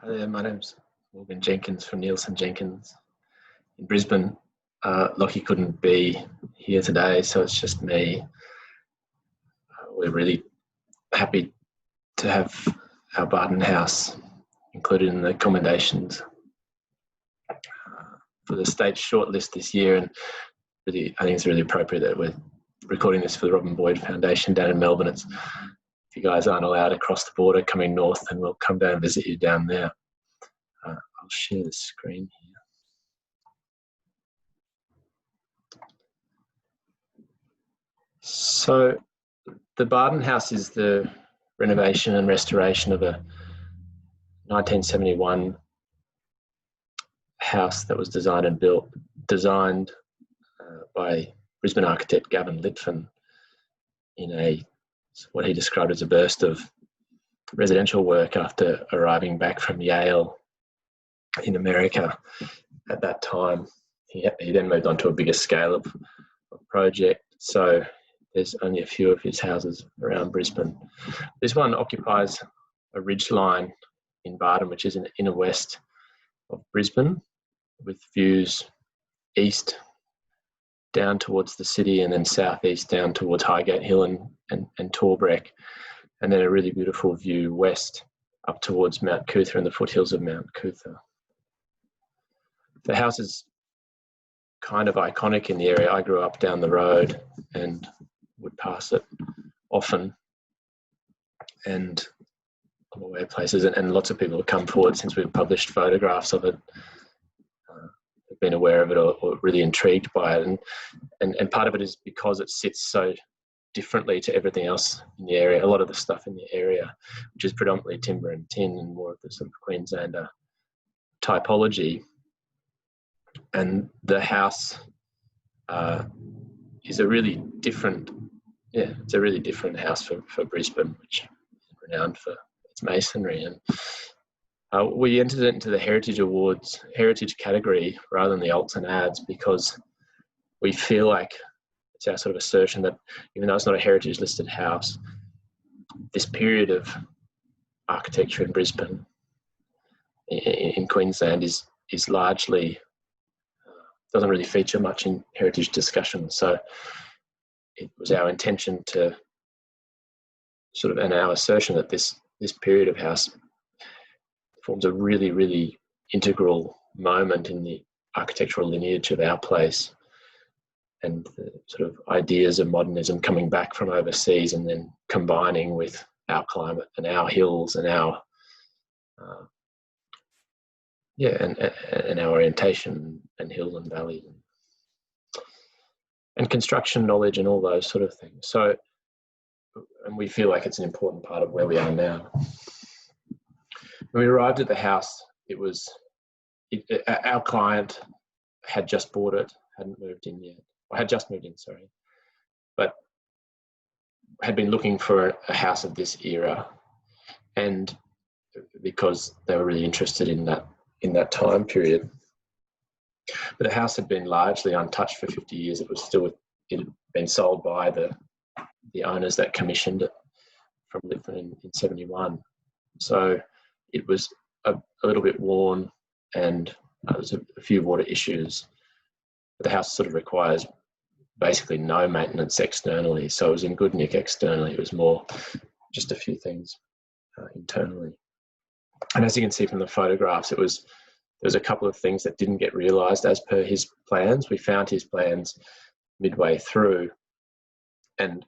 Hi there, my name's Morgan Jenkins from Nielsen Jenkins in Brisbane. Lockie couldn't be here today, so it's just me. We're really happy to have our Bardon house included in the commendations for the state shortlist this year, and really, I think it's really appropriate that we're recording this for the Robin Boyd Foundation down in Melbourne. If you guys aren't allowed across the border coming north, then we'll come down and visit you down there. I'll share the screen here. So the Bardon House is the renovation and restoration of a 1971 house that was designed by Brisbane architect Gavin Litfin in what he described as a burst of residential work after arriving back from Yale in America at that time. He then moved on to a bigger scale of project, so there's only a few of his houses around Brisbane. This one occupies a ridge line in Bardon, which is in the inner west of Brisbane, with views east down towards the city and then southeast down towards Highgate Hill and Torbreck, and then a really beautiful view west up towards Mount Cootha and the foothills of Mount Cootha. The house is kind of iconic in the area. I grew up down the road and would pass it often, and on my way places, and lots of people have come forward since we've published photographs of it, have been aware of it or really intrigued by it, and part of it is because it sits so differently to everything else in the area. A lot of the stuff in the area, which is predominantly timber and tin and more of the sort of Queenslander typology, and the house is a really different, it's a really different house for Brisbane, which is renowned for its masonry. And we entered it into the Heritage Awards, Heritage category, rather than the alts and ads, because we feel like it's our sort of assertion that even though it's not a heritage listed house, this period of architecture in Brisbane, in Queensland, is largely, doesn't really feature much in heritage discussion. So it was our intention to sort of, and our assertion that this period of house forms a really, really integral moment in the architectural lineage of our place, and the sort of ideas of modernism coming back from overseas and then combining with our climate and our hills and our and our orientation and hills and valleys and construction knowledge and all those sort of things. So, and we feel like it's an important part of where we are now. When we arrived at the house, our client had just bought it, hadn't moved in yet, or had just moved in, sorry, but had been looking for a house of this era, and because they were really interested in that time period. But the house had been largely untouched for 50 years. It had been sold by the owners that commissioned it from Litfin in 71. So it was a little bit worn, and there was a few water issues. But the house sort of requires basically no maintenance externally. So it was in good nick externally. It was more just a few things internally. And as you can see from the photographs, there was a couple of things that didn't get realised as per his plans. We found his plans midway through, and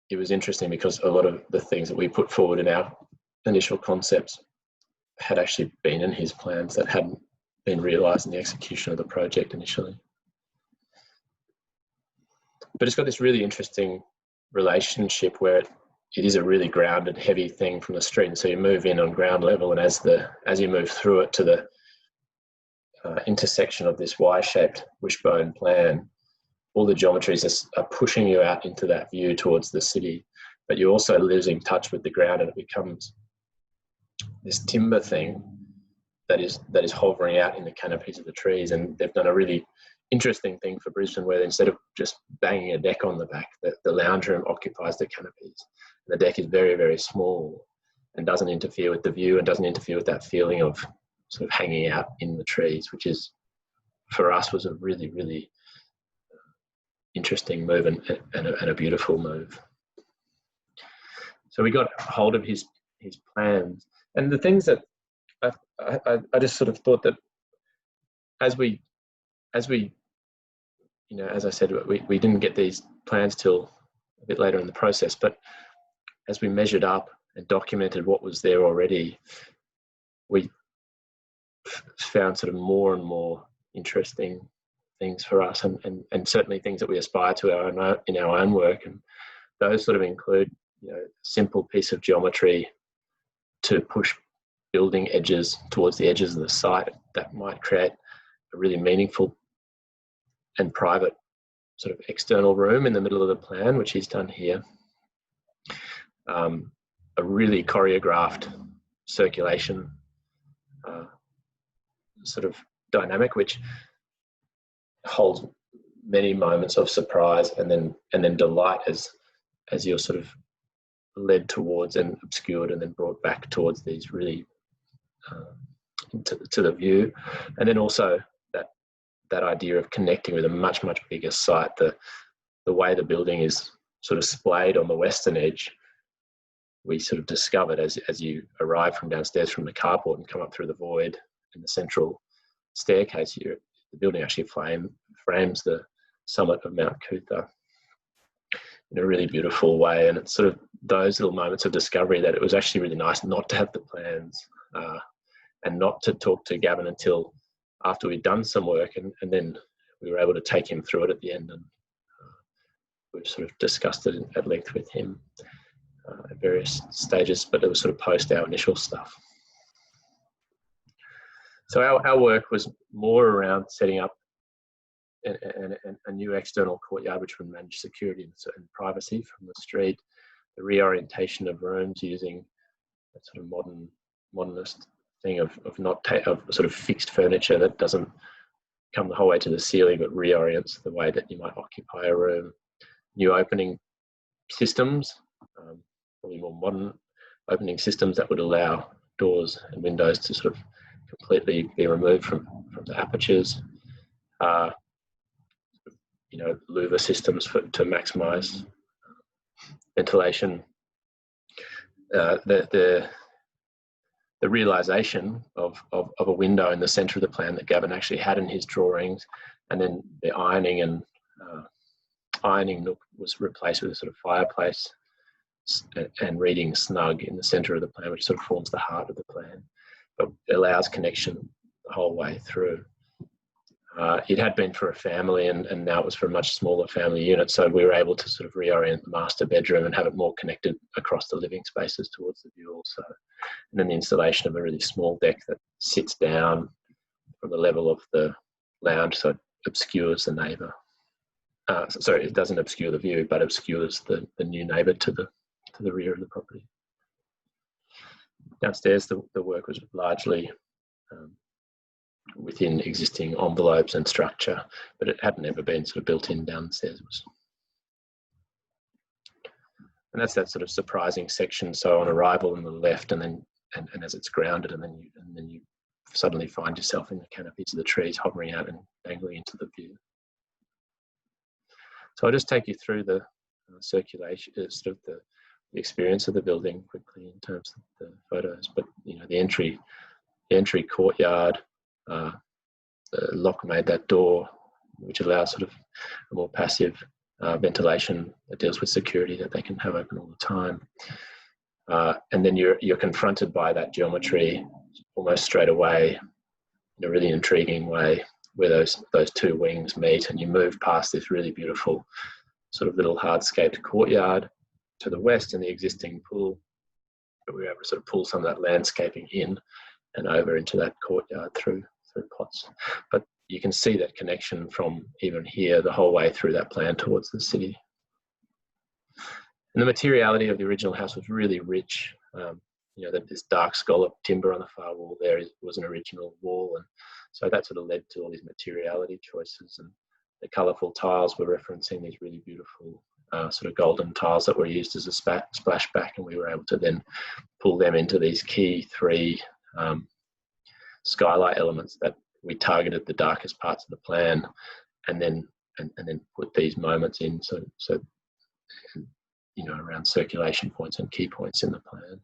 it was interesting because a lot of the things that we put forward in our initial concepts had actually been in his plans that hadn't been realised in the execution of the project initially. But it's got this really interesting relationship where it is a really grounded, heavy thing from the street. And so you move in on ground level, and as you move through it to the intersection of this Y-shaped wishbone plan, all the geometries are pushing you out into that view towards the city, but you're also losing touch with the ground, and it becomes this timber thing that is hovering out in the canopies of the trees. And they've done a really interesting thing for Brisbane, where instead of just banging a deck on the back, the lounge room occupies the canopies. The deck is very, very small, and doesn't interfere with the view and doesn't interfere with that feeling of sort of hanging out in the trees, which is, for us, was a really, really interesting move and a beautiful move. So we got hold of his plans, and the things that I just sort of thought that as we, you know, as I said, we didn't get these plans till a bit later in the process, but as we measured up and documented what was there already, we found sort of more and more interesting things for us, and certainly things that we aspire to in our own work. And those sort of include, you know, a simple piece of geometry to push building edges towards the edges of the site that might create a really meaningful and private sort of external room in the middle of the plan, which he's done here. A really choreographed circulation sort of dynamic, which holds many moments of surprise and then delight as you're sort of led towards and obscured and then brought back towards these really to the view. And then also that idea of connecting with a much bigger site. The way the building is sort of splayed on the western edge, we sort of discovered as you arrive from downstairs from the carport and come up through the void in the central staircase here, the building actually frames the summit of Mount Cootha in a really beautiful way. And it's sort of those little moments of discovery that it was actually really nice not to have the plans and not to talk to Gavin until after we'd done some work, and then we were able to take him through it at the end, and we've sort of discussed it at length with him at various stages, but it was sort of post our initial stuff. So our work was more around setting up a new external courtyard which would manage security and privacy from the street, the reorientation of rooms using that sort of modernist thing of sort of fixed furniture that doesn't come the whole way to the ceiling but reorients the way that you might occupy a room. New opening systems, probably more modern opening systems that would allow doors and windows to sort of completely be removed from the apertures. You know, louver systems to maximise ventilation. The realisation of a window in the centre of the plan that Gavin actually had in his drawings, and then the ironing nook was replaced with a sort of fireplace and reading snug in the centre of the plan, which sort of forms the heart of the plan, but allows connection the whole way through. It had been for a family, and now it was for a much smaller family unit, so we were able to sort of reorient the master bedroom and have it more connected across the living spaces towards the view also. And then the installation of a really small deck that sits down from the level of the lounge, so it obscures the neighbour. Sorry, it doesn't obscure the view, but obscures the new neighbour to the rear of the property. Downstairs, the work was largely within existing envelopes and structure, but it hadn't ever been sort of built in downstairs. And that's that sort of surprising section. So on arrival on the left, and as it's grounded, and then you suddenly find yourself in the canopies of the trees, hovering out and dangling into the view. So I'll just take you through the circulation, sort of the experience of the building quickly in terms of the photos. But you know, the entry courtyard, the lock made that door, which allows sort of a more passive ventilation that deals with security that they can have open all the time. And then you're confronted by that geometry almost straight away in a really intriguing way, where those two wings meet, and you move past this really beautiful sort of little hardscaped courtyard to the west and the existing pool. But we were able to sort of pull some of that landscaping in and over into that courtyard through plots. But you can see that connection from even here the whole way through that plan towards the city. And the materiality of the original house was really rich. You know, this dark scallop timber on the far wall there was an original wall, and so that sort of led to all these materiality choices. And the colourful tiles were referencing these really beautiful sort of golden tiles that were used as a splashback, and we were able to then pull them into these key 3 skylight elements that we targeted the darkest parts of the plan, and then put these moments in, so you know, around circulation points and key points in the plan.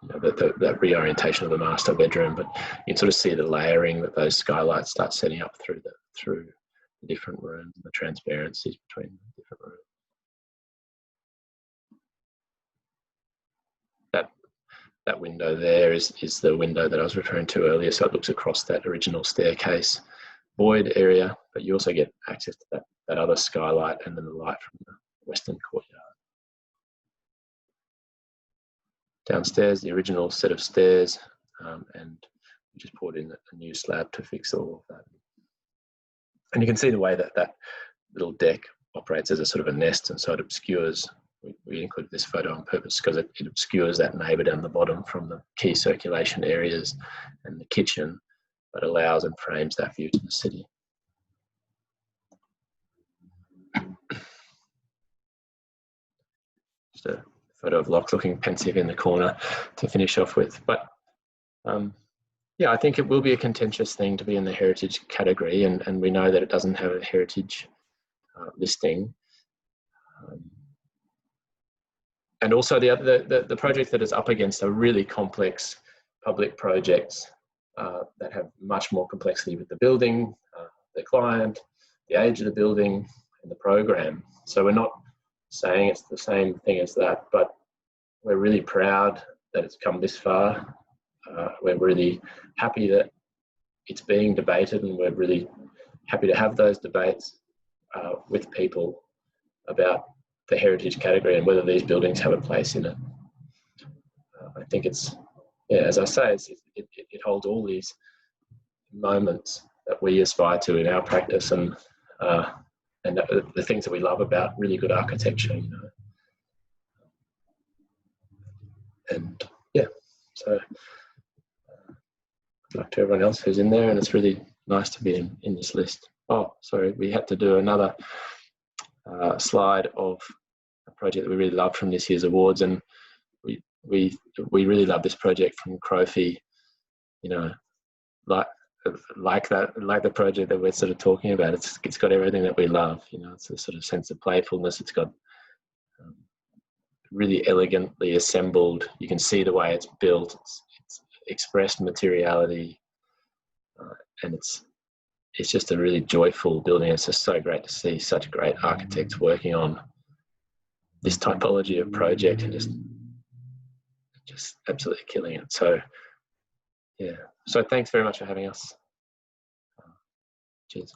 You know, that reorientation of the master bedroom, but you can sort of see the layering that those skylights start setting up through the different rooms, and the transparencies between the different rooms. That window there is the window that I was referring to earlier, so it looks across that original staircase void area, but you also get access to that other skylight and then the light from the western courtyard. Downstairs, the original set of stairs, and we just poured in a new slab to fix all of that. And you can see the way that little deck operates as a sort of a nest, and so it obscures. We included this photo on purpose because it obscures that neighbour down the bottom from the key circulation areas and the kitchen, but allows and frames that view to the city. Just a photo of Locke looking pensive in the corner to finish off with. But yeah, I think it will be a contentious thing to be in the heritage category, and we know that it doesn't have a heritage listing. And also the projects that it's up against are really complex public projects that have much more complexity with the building, the client, the age of the building, and the program. So we're not saying it's the same thing as that, but we're really proud that it's come this far. We're really happy that it's being debated, and we're really happy to have those debates with people about the heritage category and whether these buildings have a place in it. I think it's, yeah, as I say, it holds all these moments that we aspire to in our practice, and the things that we love about really good architecture, you know. And yeah, so good luck to everyone else who's in there, and it's really nice to be in this list. Oh, sorry, we had to do another slide of a project that we really love from this year's awards, and we really love this project from Crofi. You know, like the project that we're sort of talking about. It's got everything that we love. You know, it's a sort of sense of playfulness. It's got really elegantly assembled. You can see the way it's built. It's expressed materiality, and it's just a really joyful building. It's just so great to see such great architects working on this typology of project and just absolutely killing it. So yeah, so thanks very much for having us. Cheers.